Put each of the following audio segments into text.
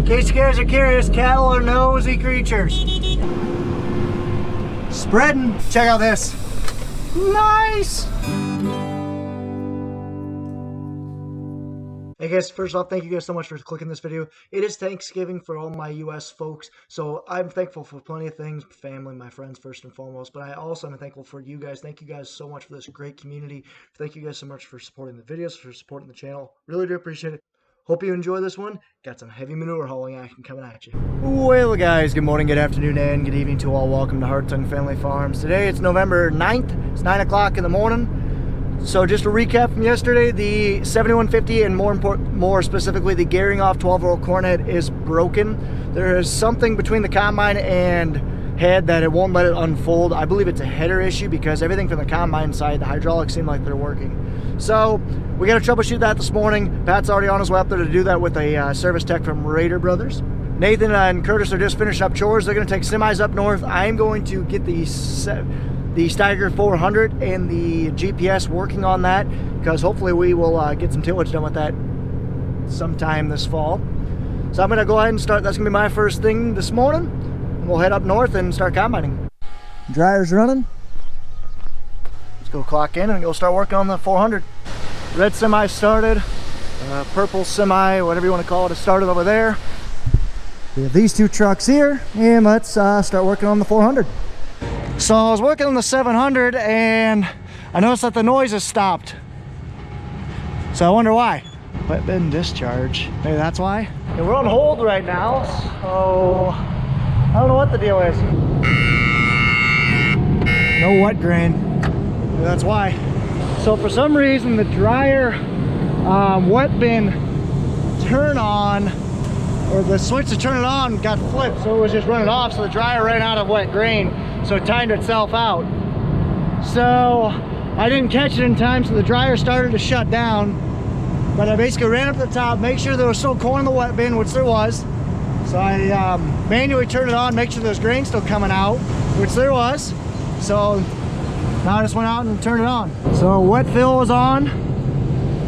In case you guys are curious, cattle are nosy creatures. Spreading. Check out this. Nice! Hey guys, first off, thank you guys so much for clicking this video. It is Thanksgiving for all my US folks, so I'm thankful for plenty of things, family, my friends first and foremost, but I also am thankful for you guys. Thank you guys so much for this great community. Thank you guys so much for supporting the videos, for supporting the channel. Really do appreciate it. Hope you enjoy this one. Got some heavy manure hauling action coming at you. Well guys, good morning, good afternoon, and good evening to all. Welcome to Hartung Family Farms. Today it's November 9th. It's 9 o'clock in the morning. So just a recap from yesterday, the 7150 and more specifically the gearing off 12-row corn head is broken. There is something between the combine and head that it won't let it unfold. I believe it's a header issue because everything from the combine side, the hydraulics seem like they're working. So we got to troubleshoot that this morning. Pat's already on his way up there to do that with a service tech from Raider Brothers. Nathan and Curtis are just finishing up chores. They're going to take semis up north. I'm going to get the Steiger 400 and the GPS working on that, because hopefully we will get some tillage done with that sometime this fall. So I'm going to go ahead and start. That's going to be my first thing this morning. And we'll head up north and start combining. Dryer's running. Let's go clock in and go start working on the 400. Red semi started. Purple semi, whatever you want to call it, is started over there. We have these two trucks here, and let's start working on the 400. So I was working on the 700 and I noticed that the noise has stopped. So I wonder why. Wet bin discharge. Maybe that's why. Yeah, we're on hold right now, so I don't know what the deal is. No wet grain. Maybe that's why. So for some reason the dryer wet bin turn on, or the switch to turn it on got flipped, so it was just running off, so the dryer ran out of wet grain. So it timed itself out. So I didn't catch it in time, so the dryer started to shut down. But I basically ran up to the top, make sure there was still corn in the wet bin, which there was. So I manually turned it on, make sure there's grain still coming out, which there was. So now I just went out and turned it on. So wet fill is on.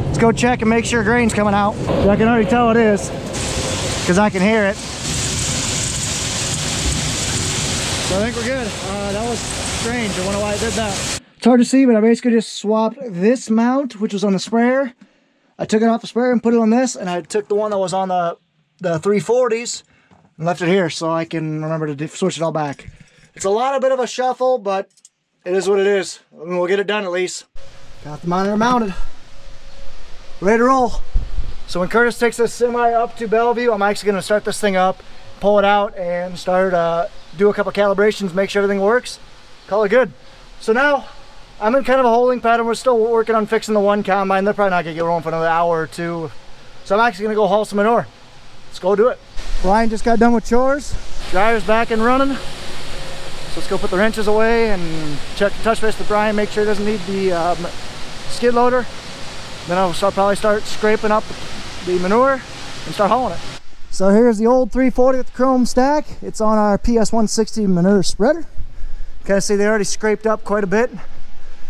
Let's go check and make sure grain's coming out. So I can already tell it is, because I can hear it. So I think we're good. That was strange. I wonder why I did that. It's hard to see, but I basically just swapped this mount, which was on the sprayer. I took it off the sprayer and put it on this, and I took the one that was on the 340s and left it here so I can remember to switch it all back. It's a bit of a shuffle, but it is what it is. I mean, we'll get it done at least. Got the monitor mounted. Ready to roll. So when Curtis takes this semi up to Bellevue, I'm actually going to start this thing up, pull it out, and start do a couple calibrations, make sure everything works, call it good. So now I'm in kind of a holding pattern. We're still working on fixing the one combine. They're probably not gonna get rolling for another hour or two. So I'm actually gonna go haul some manure. Let's go do it. Brian just got done with chores. Dryer's back and running. So let's go put the wrenches away and check the touch base with Brian, make sure he doesn't need the skid loader. Then I'll probably start scraping up the manure and start hauling it. So here's the old 340 with the chrome stack. It's on our PS160 manure spreader. You can see they already scraped up quite a bit.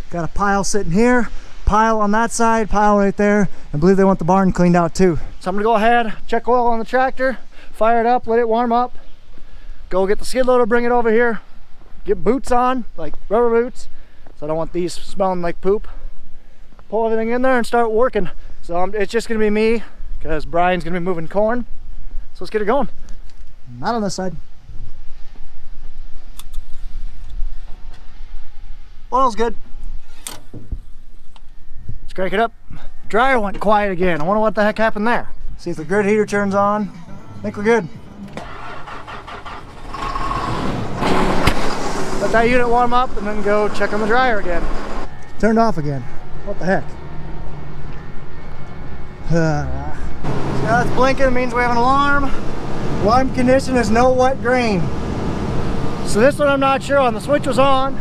Got a pile sitting here, pile on that side, pile right there. I believe they want the barn cleaned out too. So I'm gonna go ahead, check oil on the tractor, fire it up, let it warm up, go get the skid loader, bring it over here, get boots on, like rubber boots, so I don't want these smelling like poop. Pull everything in there and start working. So it's just gonna be me, because Brian's gonna be moving corn. So let's get it going. Not on this side. Oil's good. Let's crank it up. Dryer went quiet again. I wonder what the heck happened there. See if the grid heater turns on. I think we're good. Let that unit warm up and then go check on the dryer again. Turned off again. What the heck? Now it's blinking, it means we have an alarm. Alarm condition is no wet grain. So this one I'm not sure on. The switch was on.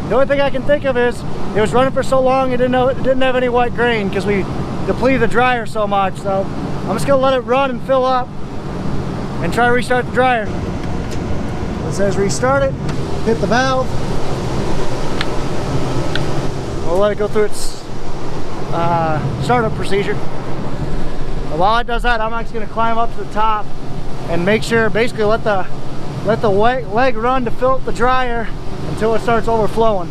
The only thing I can think of is it was running for so long it didn't have any wet grain because we depleted the dryer so much. So I'm just gonna let it run and fill up and try to restart the dryer. It says restart it, hit the valve. We'll let it go through its startup procedure. And while it does that, I'm actually going to climb up to the top and make sure, basically let the leg run to fill up the dryer until it starts overflowing.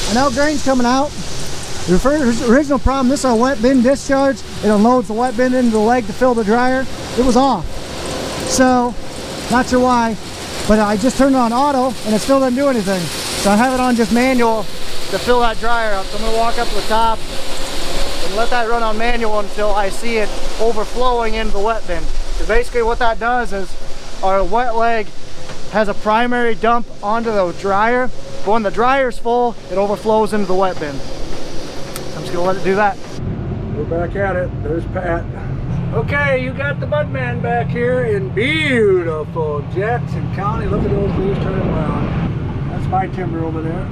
And now grain's coming out. The original problem, this is a wet bin discharge. It unloads the wet bin into the leg to fill the dryer. It was off. So, not sure why, but I just turned it on auto and it still doesn't do anything. So I have it on just manual to fill that dryer up. So I'm gonna walk up to the top and let that run on manual until I see it overflowing into the wet bin. Because basically what that does is our wet leg has a primary dump onto the dryer, but when the dryer's full, it overflows into the wet bin. So I'm just gonna let it do that. We're back at it. There's Pat. Okay, you got the Budman back here in beautiful Jackson County. Look at those leaves turning around. That's my timber over there.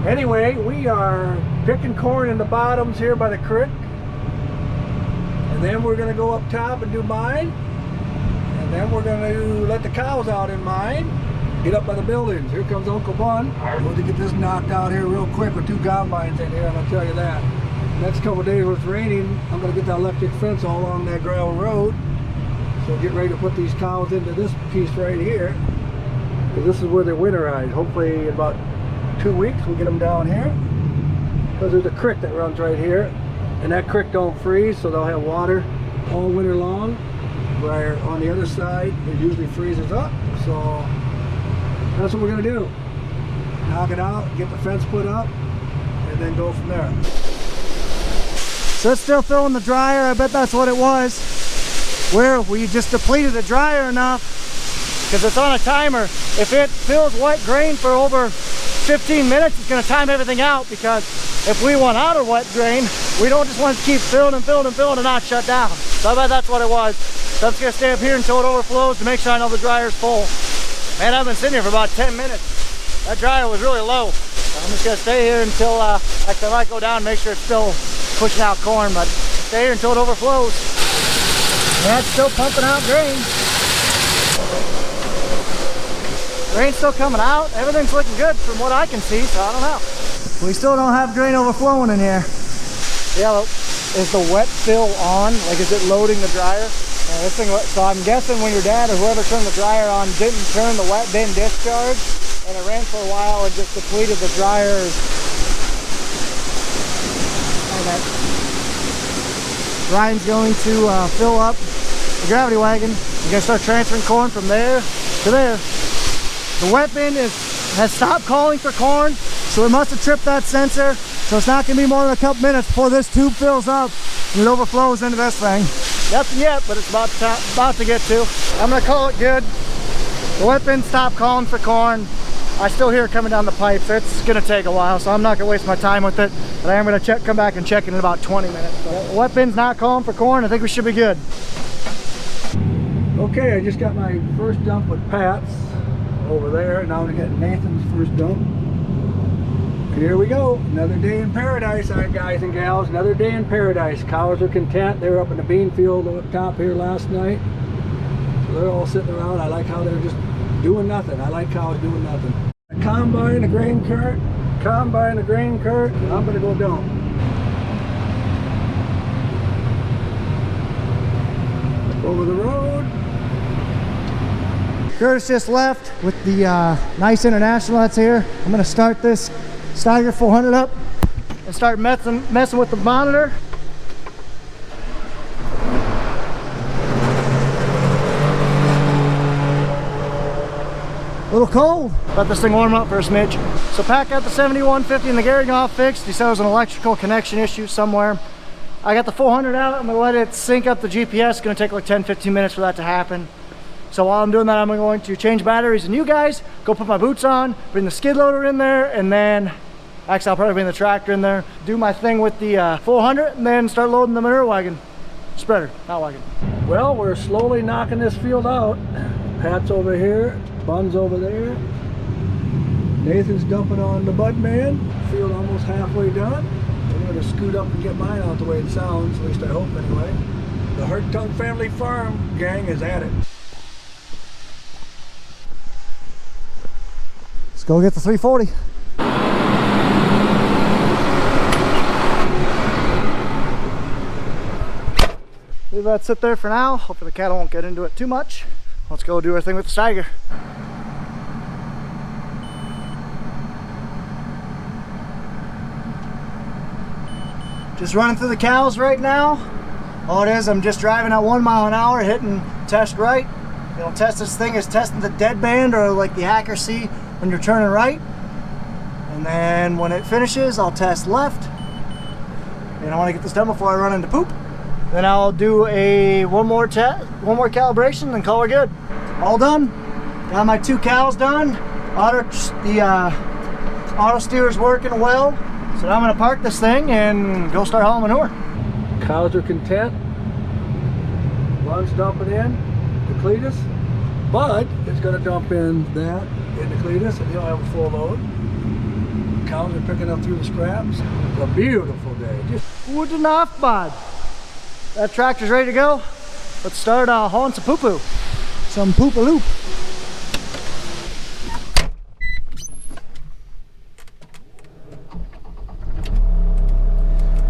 Anyway, we are picking corn in the bottoms here by the creek. And then we're gonna go up top and do mine. And then we're gonna let the cows out in mine. Get up by the buildings. Here comes Uncle Bun. We're going to get this knocked out here real quick with 2 combines in here, I'm gonna tell you that. Next couple of days when it's raining, I'm going to get that electric fence all along that gravel road. So get ready to put these cows into this piece right here. Because this is where they winterize. Hopefully in about 2 weeks we'll get them down here. Because there's a creek that runs right here. And that creek don't freeze, so they'll have water all winter long. Where on the other side, it usually freezes up. So that's what we're going to do. Knock it out, get the fence put up, and then go from there. So it's still filling the dryer. I bet that's what it was. Where we just depleted the dryer enough, because it's on a timer. If it fills wet grain for over 15 minutes, it's going to time everything out, because if we want out of wet grain, we don't just want to keep filling and filling and filling and not shut down. So I bet that's what it was. So I'm just going to stay up here until it overflows to make sure I know the dryer's full. Man, I've been sitting here for about 10 minutes. That dryer was really low. So I'm just going to stay here until actually I might go down and make sure it's still pushing out corn, but stay here until it overflows. Yeah, it's still pumping out grain. Grain's still coming out. Everything's looking good from what I can see, so I don't know. We still don't have grain overflowing in here. Yeah, is the wet fill on? Like, is it loading the dryer? This thing, so I'm guessing when your dad or whoever turned the dryer on didn't turn the wet bin discharge, and it ran for a while and just depleted the dryer's. Ryan's going to fill up the gravity wagon. We're going to start transferring corn from there to there. The wet bin has stopped calling for corn, so it must have tripped that sensor. So it's not going to be more than a couple minutes before this tube fills up and it overflows into this thing. Nothing yet, but it's about to get to. I'm going to call it good. The wet bin stopped calling for corn. I still hear it coming down the pipes. It's going to take a while, so I'm not going to waste my time with it. But I am going to come back and check in about 20 minutes. So the wet bin's not calling for corn. I think we should be good. Okay, I just got my first dump with Pat's over there. Now I'm going to get Nathan's first dump. Here we go. Another day in paradise, guys and gals. Another day in paradise. Cows are content. They were up in the bean field up top here last night. So they're all sitting around. I like how they're just doing nothing. I like cows doing nothing. A combine, a grain cart. Combine, a grain cart. I'm going to go dump. Over the road. Curtis just left with the nice International that's here. I'm going to start this Steiger 400 up and start messing with the monitor. A little cold. Let this thing warm up for a smidge. So Pat got the 7150 and the gearing off fixed. He said it was an electrical connection issue somewhere. I got the 400 out. I'm going to let it sync up the GPS. It's going to take like 10-15 minutes for that to happen. So while I'm doing that, I'm going to change batteries, and you guys go put my boots on, bring the skid loader in there, and then actually I'll probably bring the tractor in there, do my thing with the 400, and then start loading the manure wagon. Spreader, not wagon. Well, we're slowly knocking this field out. Pat's over here, Bun's over there. Nathan's dumping on the Budman. Field almost halfway done. I'm going to scoot up and get mine out the way it sounds, at least I hope anyway. The Hartung family farm gang is at it. Let's go get the 340. leave that sit there for now. Hopefully the cattle won't get into it too much. Let's go do our thing with the Steiger. Just running through the cows right now. All it is, I'm just driving at 1 mile an hour, hitting test right. It'll test this thing as testing the deadband or like the accuracy when you're turning right. And then when it finishes, I'll test left. And I want to get this done before I run into poop. Then I'll do one more calibration and call her good. All done. Got my 2 cows done. The auto steer's working well. So now I'm gonna park this thing and go start hauling manure. Cows are content. Run's dumping in the Cletus. Bud is gonna dump in that in the Cletus and he'll have a full load. Cows are picking up through the scraps. It's a beautiful day. Good enough, bud. That tractor's ready to go. Let's start hauling some poo-poo. Some poop-a-loop.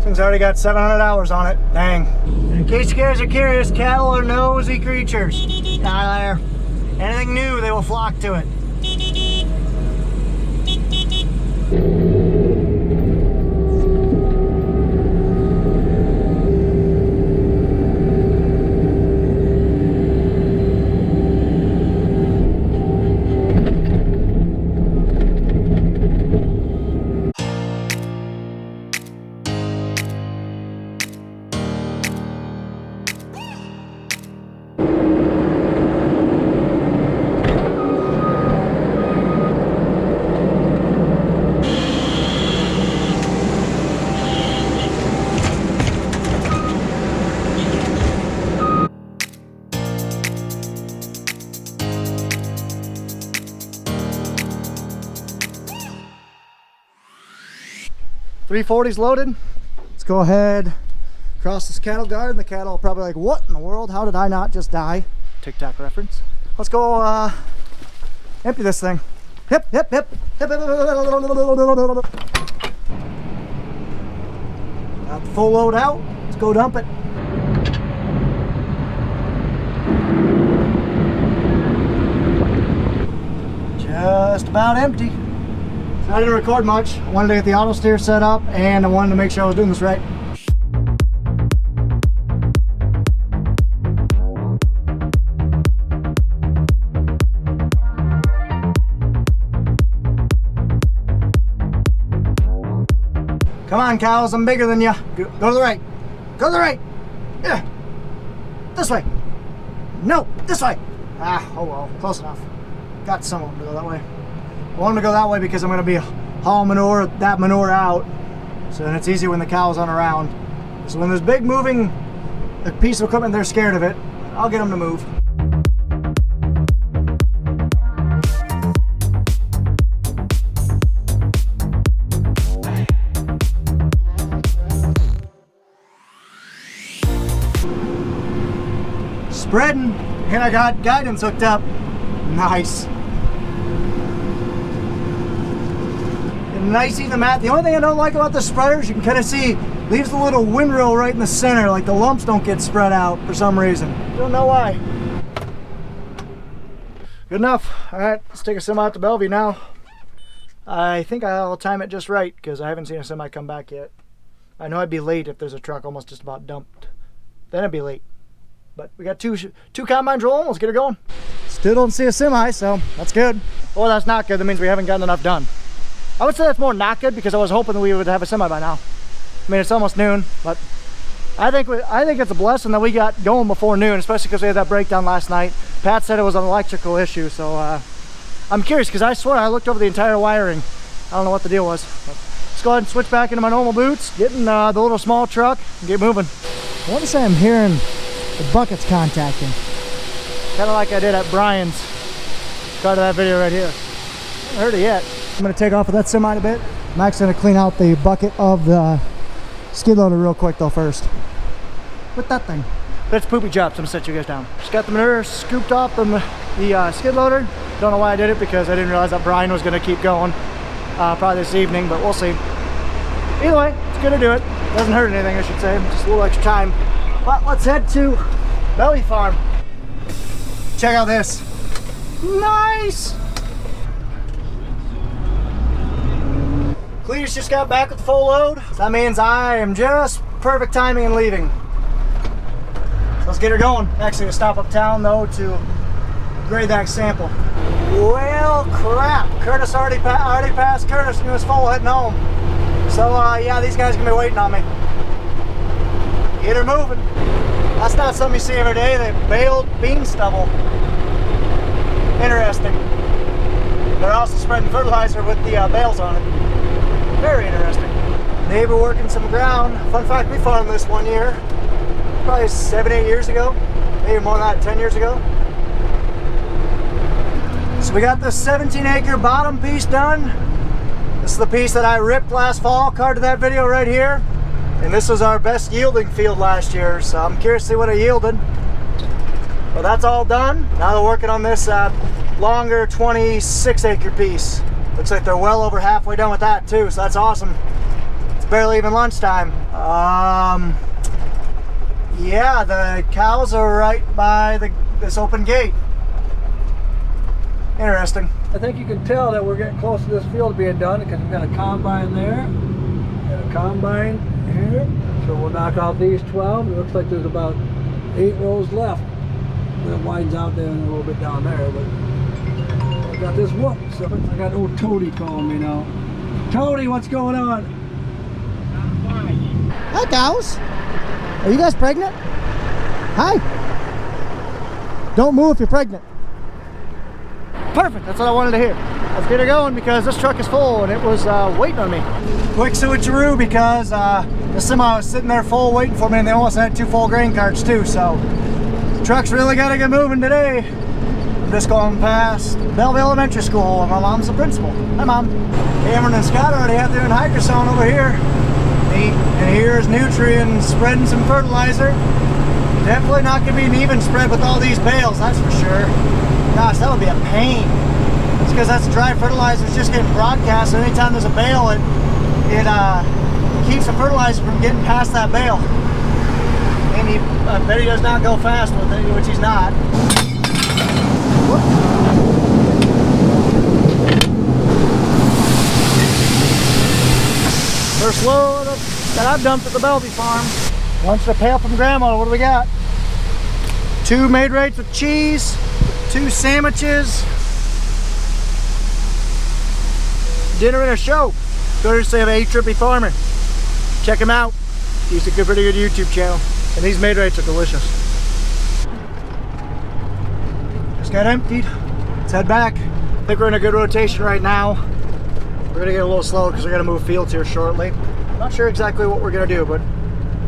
Thing's already got 700 hours on it. Dang. In case you guys are curious, cattle are nosy creatures. Down there. Anything new, they will flock to it. .340's loaded. Let's go ahead, cross this cattle guard, and the cattle are probably like, what in the world? How did I not just die? TikTok reference. Let's go empty this thing. Hip, hip, hip, hip, hip, hip. Got the full load out. Let's go dump it. Just about empty. I didn't record much. I wanted to get the auto steer set up and I wanted to make sure I was doing this right. Come on, cows, I'm bigger than you. Go to the right. Go to the right. Yeah. This way. No, this way. Ah, oh well, close enough. Got some of them to go that way. I want them to go that way because I'm going to be hauling that manure out, so then it's easier when the cows aren't around. So when there's big moving a piece of equipment, they're scared of it. I'll get them to move. Spreading, and I got guidance hooked up. Nice. Nice even mat. The only thing I don't like about the spreaders, you can kind of see, leaves a little windrow right in the center, like the lumps don't get spread out for some reason. Don't know why. Good enough. All right, let's take a semi out to Bellevue now. I think I'll time it just right because I haven't seen a semi come back yet. I know I'd be late if there's a truck almost just about dumped. Then I'd be late. But we got two combines rolling. Let's get her going. Still don't see a semi, so that's good. Or that's not good. That means we haven't gotten enough done. I would say that's more not good because I was hoping that we would have a semi by now. I mean, it's almost noon, but I think it's a blessing that we got going before noon, especially because we had that breakdown last night. Pat said it was an electrical issue, so I'm curious because I swear I looked over the entire wiring. I don't know what the deal was. But let's go ahead and switch back into my normal boots, get in the little small truck, and get moving. I want to say I'm hearing the buckets contacting. Kind of like I did at Brian's part of that video right here. I haven't heard it yet. I'm going to take off with that semi in a bit. I'm actually going to clean out the bucket of the skid loader real quick though first. With that thing. That's poopy chops. I'm going to set you guys down. Just got the manure scooped off from the skid loader. Don't know why I did it because I didn't realize that Brian was going to keep going probably this evening, but we'll see. Either way, it's good to do it. Doesn't hurt anything, I should say. Just a little extra time. But let's head to Belly Farm. Check out this. Nice! Cletus just got back with the full load. So that means I am just perfect timing in leaving. So let's get her going. Actually, to stop uptown though to grade that sample. Well, crap. Curtis already passed Curtis and he was full heading home. So yeah, these guys are gonna be waiting on me. Get her moving. That's not something you see every day. They baled bean stubble. Interesting. They're also spreading fertilizer with the bales on it. Very interesting. They were working some ground. Fun fact, we farmed this one year. Probably 7-8 years ago. Maybe more than that, 10 years ago. So we got the 17-acre bottom piece done. This is the piece that I ripped last fall, carded that video right here. And this was our best yielding field last year, so I'm curious to see what it yielded. Well, that's all done. Now they're working on this longer 26-acre piece. Looks like they're well over halfway done with that too, so that's awesome. It's barely even lunchtime. Yeah, the cows are right by this open gate. Interesting. I think you can tell that we're getting close to this field being done because we've got a combine there and a combine here. So we'll knock out these 12. It looks like there's about 8 rows left. It widens out there and a little bit down there, but I got this whoop. So I got old Toady calling me now. Toady, what's going on? Hi, cows. Are you guys pregnant? Hi. Don't move if you're pregnant. Perfect, that's what I wanted to hear. Let's get her going because this truck is full and it was waiting on me. Quick switcheroo because the semi was sitting there full waiting for me and they almost had 2 full grain carts too, so the truck's really got to get moving today. I'm just going past Belleville Elementary School and my mom's the principal. Hi, Mom. Cameron and Scott already have their hydrosone over here. Neat. And here's Nutrient spreading some fertilizer. Definitely not going to be an even spread with all these bales, that's for sure. Gosh, that would be a pain. It's because that's dry fertilizer. It's just getting broadcast. And anytime there's a bale, it keeps the fertilizer from getting past that bale. And I bet he does not go fast with it, which he's not. Whoop. First load that I've dumped at the Belby farm. Lunch to pail from Grandma. What do we got? 2 made rates with cheese. 2 sandwiches, dinner and a show. Courtesy of A Trippy Farmer. Check him out. He's a pretty good YouTube channel. And these made rates are delicious. Just got emptied. Let's head back. I think we're in a good rotation right now. We're gonna get a little slow because we're gonna move fields here shortly. Not sure exactly what we're gonna do, but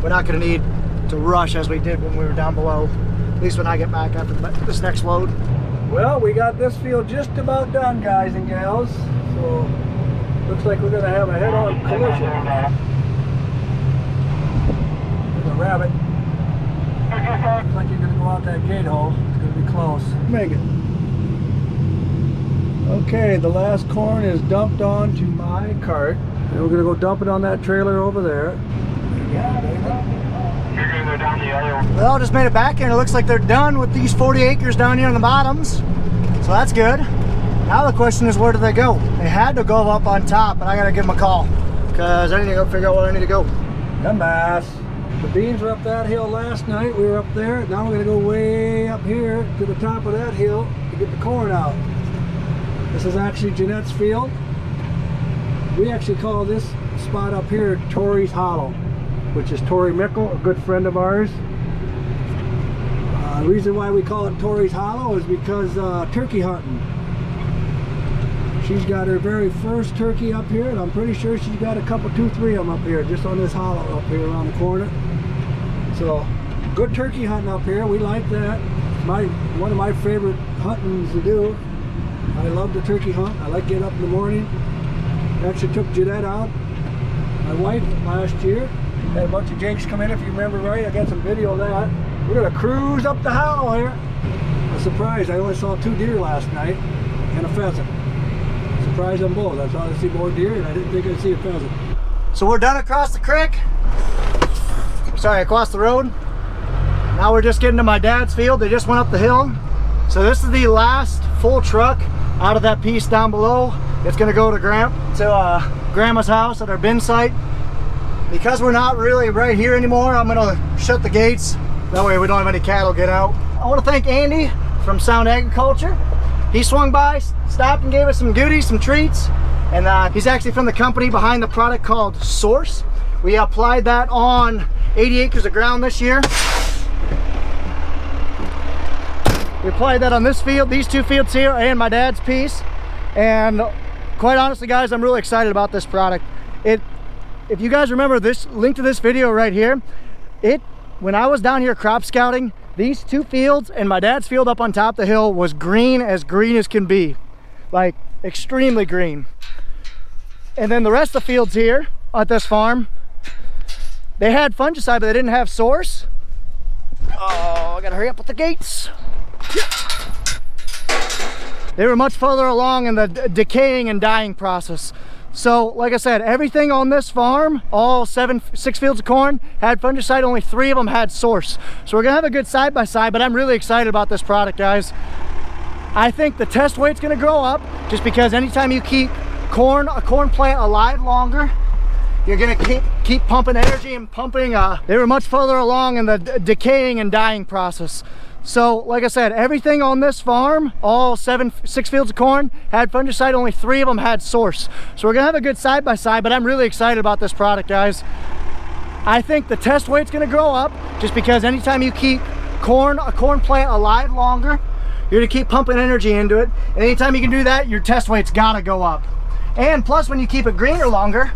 we're not gonna need to rush as we did when we were down below. At least when I get back after this next load. Well, we got this field just about done, guys and gals. So, looks like we're going to have a head-on collision. There's a rabbit. Looks like you're going to go out that gate hole. It's going to be close. Make it. Okay, the last corn is dumped onto my cart. And we're going to go dump it on that trailer over there. Well, just made it back here and it looks like they're done with these 40 acres down here on the bottoms. So that's good. Now the question is, where do they go? They had to go up on top, but I gotta give them a call because I need to go figure out where I need to go. Dumbass. The beans were up that hill last night. We were up there. Now we're gonna go way up here to the top of that hill to get the corn out. This is actually Jeanette's field. We actually call this spot up here Tori's Hollow, which is Tori Mickle, a good friend of ours. The reason why we call it Tori's Hollow is because turkey hunting. She's got her very first turkey up here, and I'm pretty sure she's got a couple, 2, 3 of them up here, just on this hollow up here around the corner. So, good turkey hunting up here. We like that. One of my favorite huntings to do. I love the turkey hunt. I like getting up in the morning. Actually took Jeanette out, my wife, last year. Had a bunch of jakes come in, if you remember right. I got some video of that. We're gonna cruise up the hollow here. A surprise, I only saw 2 deer last night and a pheasant. Surprise on both. I thought I'd see more deer and I didn't think I'd see a pheasant. So we're done across the creek. Sorry, across the road. Now we're just getting to my dad's field. They just went up the hill. So this is the last full truck out of that piece down below. It's gonna go to Grandma's house at our bin site. Because we're not really right here anymore, I'm gonna shut the gates. That way we don't have any cattle get out. I wanna thank Andy from Sound Agriculture. He swung by, stopped and gave us some goodies, some treats. And he's actually from the company behind the product called Source. We applied that on 80 acres of ground this year. We applied that on this field, these two fields here, and my dad's piece. And quite honestly, guys, I'm really excited about this product. If you guys remember this link to this video right here, when I was down here crop scouting, these two fields and my dad's field up on top of the hill was green as can be, like extremely green. And then the rest of the fields here at this farm, they had fungicide, but they didn't have Source. Oh, I gotta hurry up with the gates. They were much further along in the decaying and dying process. So, like I said, everything on this farm, all 6 fields of corn, had fungicide. Only 3 of them had Source. So we're gonna have a good side-by-side, but I'm really excited about this product, guys. I think the test weight's gonna grow up, just because anytime you keep a corn plant alive longer, you're gonna keep pumping energy and pumping. They were much further along in the decaying and dying process. So, like I said, everything on this farm, all 6 fields of corn, had fungicide. Only 3 of them had Source. So we're gonna have a good side-by-side, but I'm really excited about this product, guys. I think the test weight's gonna grow up, just because anytime you keep a corn plant alive longer, you're gonna keep pumping energy into it. And anytime you can do that, your test weight's gotta go up. And plus, when you keep it greener longer,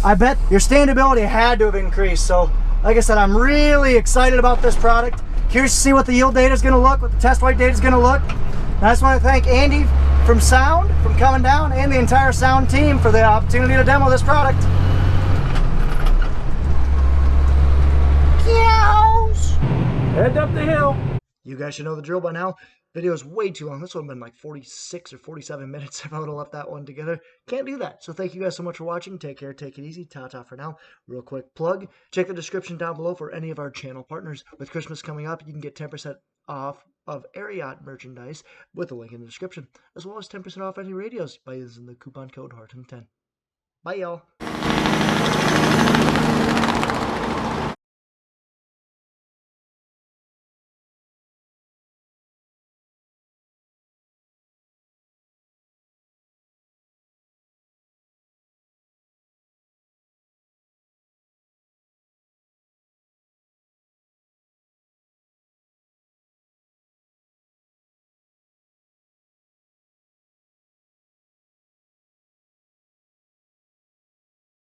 I bet your standability had to have increased. So, like I said, I'm really excited about this product. Curious to see what the yield data is going to look, what the test weight data is going to look. And I just want to thank Andy from Sound for coming down, and the entire Sound team for the opportunity to demo this product. Cows! Head up the hill. You guys should know the drill by now. Video is way too long. This would have been like 46 or 47 minutes if I would have left that one together. Can't do that. So thank you guys so much for watching. Take care. Take it easy. Ta-ta for now. Real quick plug. Check the description down below for any of our channel partners. With Christmas coming up, you can get 10% off of Ariat merchandise with a link in the description, as well as 10% off any radios by using the coupon code Hartung10. Bye, y'all.